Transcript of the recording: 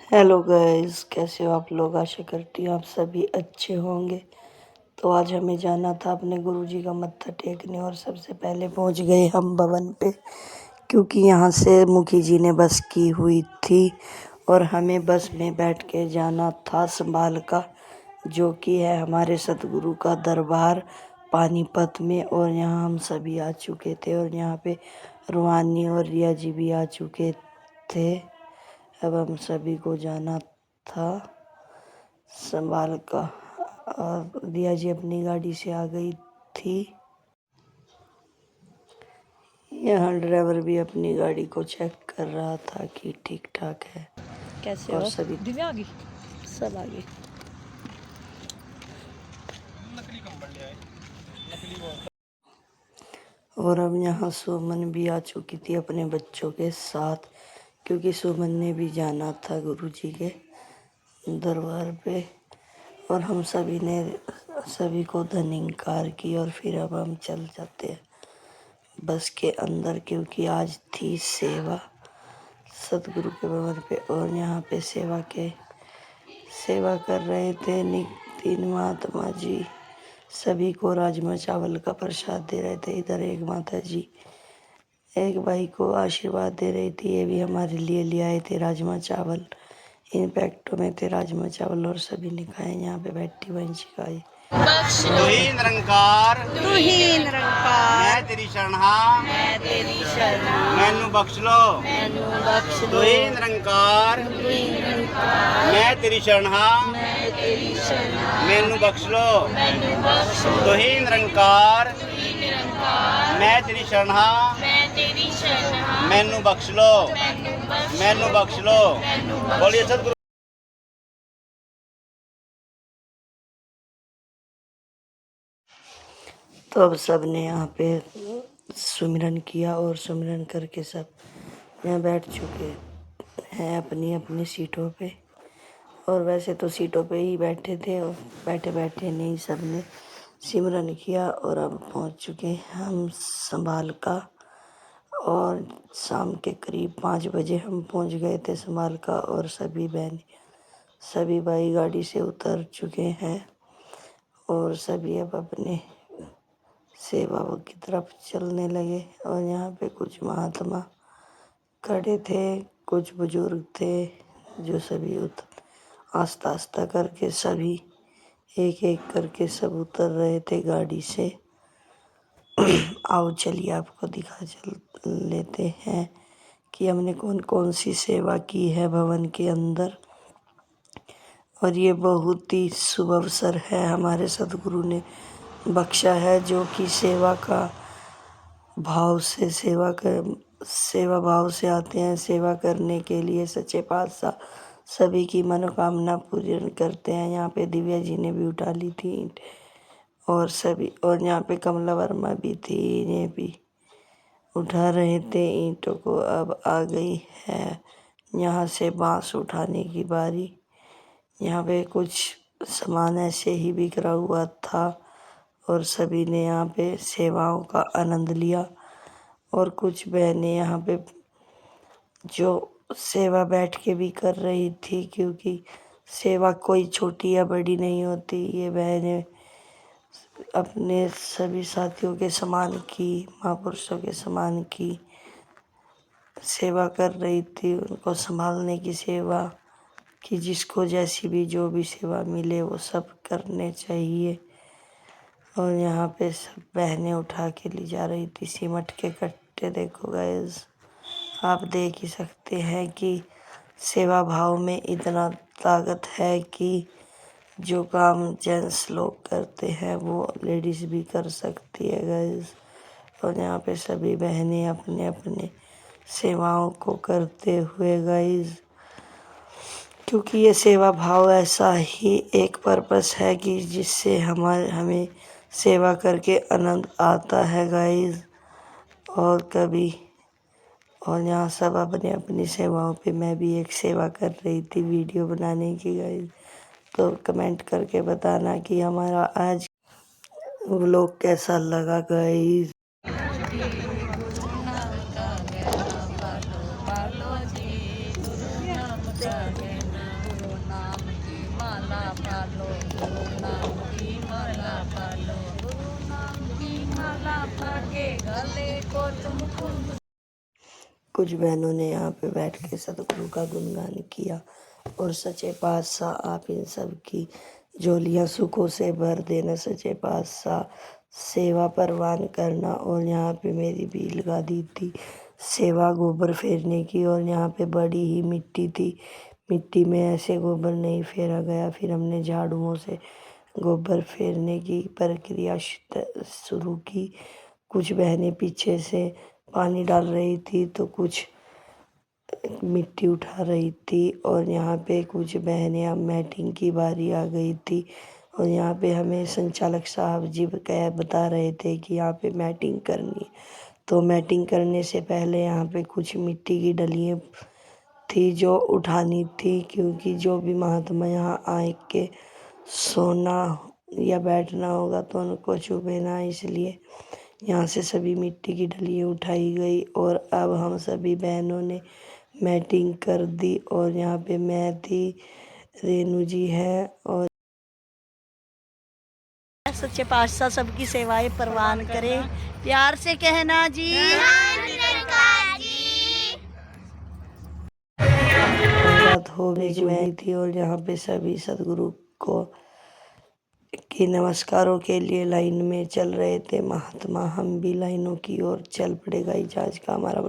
Hello guys, कैसे हो आप लोग। आशा करती हूँ आप सभी अच्छे होंगे। तो आज हमें जाना था अपने गुरुजी का मत्था टेकने और सबसे पहले पहुंच गए हम भवन पे, क्योंकि यहाँ से मुखी जी ने बस की हुई थी और हमें बस में बैठ के जाना था संभाल का, जो कि है हमारे सतगुरु का दरबार पानीपत में। और यहाँ हम सभी आ चुके थे और यहाँ पे रूहानी और रिया जी भी आ चुके थे। अब हम सभी को जाना था संभाल का और रिया जी अपनी गाड़ी से आ गई थी। यहाँ ड्राइवर भी अपनी गाड़ी को चेक कर रहा था कि ठीक ठाक है। कैसे और सभी दिव्या आ गई, सब आ गए। और अब यहाँ सुमन भी आ चुकी थी अपने बच्चों के साथ, क्योंकि सुमन ने भी जाना था गुरुजी के दरबार पे। और हम सभी ने सभी को धन्यवाद की और फिर अब हम चल जाते हैं बस के अंदर, क्योंकि आज थी सेवा सतगुरु के भवन पे। और यहाँ पे सेवा कर रहे थे तीन महात्मा जी, सभी को राजमा चावल का प्रसाद दे रहे थे। इधर एक माता जी एक भाई को आशीर्वाद दे रही थी, ये भी हमारे लिए ले आए थे राजमा चावल। इन पैकेटों में थे राजमा चावल और सभी ने खाए। यहाँ पे बैठी वंशी खाई। तू ही निरंकार मैं तेरी शरण हाँ मैनू बख्श लो। तू ही निरंकार मैं तेरी शरण हाँ मैनू बख्श लो। तू ही निरंकार मैं तेरी शरण हाँ मैनू बख्श लो। मैनू बख्श लो। बोलिए सतगुरु। तो अब सब ने यहाँ पे सुमिरन किया और सुमिरन करके सब यहाँ बैठ चुके हैं अपनी अपनी सीटों पे। और वैसे तो सीटों पे ही बैठे थे और बैठे बैठे नहीं सब ने सिमरन किया। और अब पहुँच चुके हैं हम संभाल का। और शाम के करीब 5 बजे हम पहुँच गए थे संभाल का। और सभी बहन सभी भाई गाड़ी से उतर चुके हैं और सभी अब अपने सेवा की तरफ चलने लगे। और यहाँ पे कुछ महात्मा खड़े थे, कुछ बुजुर्ग थे, जो सभी आस्ता आस्ता करके सभी एक एक करके सब उतर रहे थे गाड़ी से। आओ चलिए आपको दिखा चल लेते हैं कि हमने कौन कौन सी सेवा की है भवन के अंदर। और ये बहुत ही शुभ अवसर है हमारे सतगुरु ने बख्शा है, जो कि सेवा भाव से आते हैं सेवा करने के लिए। सच्चे पातशाह सभी की मनोकामना पूर्ण करते हैं। यहाँ पे दिव्या जी ने भी उठा ली थी और सभी, और यहाँ पे कमला वर्मा भी थी, इन्हें भी उठा रहे थे ईंटों को। अब आ गई है यहाँ से बांस उठाने की बारी। यहाँ पे कुछ सामान ऐसे ही बिखरा हुआ था और सभी ने यहाँ पे सेवाओं का आनंद लिया। और कुछ बहनें यहाँ पे जो सेवा बैठ के भी कर रही थी, क्योंकि सेवा कोई छोटी या बड़ी नहीं होती। ये बहनें अपने सभी साथियों के समान की, महापुरुषों के समान की सेवा कर रही थी, उनको संभालने की सेवा कि जिसको जैसी भी जो भी सेवा मिले वो सब करने चाहिए। और यहाँ पे सब बहनें उठा के ले जा रही थी सीमेंट के कट्टे। देखो गाइस, आप देख ही सकते हैं कि सेवा भाव में इतना ताकत है कि जो काम जेंट्स लोग करते हैं वो लेडीज़ भी कर सकती है गाइस। और यहाँ पे सभी बहनें अपने अपने सेवाओं को करते हुए गाइस, क्योंकि ये सेवा भाव ऐसा ही एक पर्पस है कि जिससे हमें सेवा करके आनंद आता है गाइस। और यहाँ सब अपने अपनी सेवाओं पे, मैं भी एक सेवा कर रही थी वीडियो बनाने की गाइस। तो कमेंट करके बताना कि हमारा आज व्लॉग कैसा लगा गाइस। पालो, गुरु नाम की माला पालो, गुरु नाम की माला पाके गले को तुम खूब। कुछ बहनों ने यहाँ पे बैठ के सतगुरु का गुणगान किया और सच्चे पातशाह आप इन सब की झोलियाँ सुखों से भर देना, सच्चे पातशाह सेवा परवान करना। और यहाँ पे मेरी भी लगा दी थी सेवा गोबर फेरने की, और यहाँ पे बड़ी ही मिट्टी थी, मिट्टी में ऐसे गोबर नहीं फेरा गया। फिर हमने झाड़ुओं से गोबर फेरने की प्रक्रिया शुरू की। कुछ बहनें पीछे से पानी डाल रही थी तो कुछ मिट्टी उठा रही थी, और यहाँ पे कुछ बहनें अब मैटिंग की बारी आ गई थी। और यहाँ पे हमें संचालक साहब जी बता रहे थे कि यहाँ पे मैटिंग करनी है। तो मैटिंग करने से पहले यहाँ पे कुछ मिट्टी की डलियाँ थी जो उठानी थी, क्योंकि जो भी महात्मा यहाँ आए के सोना या बैठना होगा तो उनको चुभे ना, इसलिए यहाँ से सभी मिट्टी की डलियाँ उठाई गई। और अब हम सभी बहनों ने मैटिंग कर दी। और यहाँ पे मैं थी, रेनू जी है, और सच्चे पातशाह सबकी सेवाएं परवान करे। प्यार से कहना जी, रात हो गई थी। और यहाँ पे सभी सदगुरु को के नमस्कारों के लिए लाइन में चल रहे थे महात्मा। हम भी लाइनों की ओर चल पड़े। गाइस आज का हमारा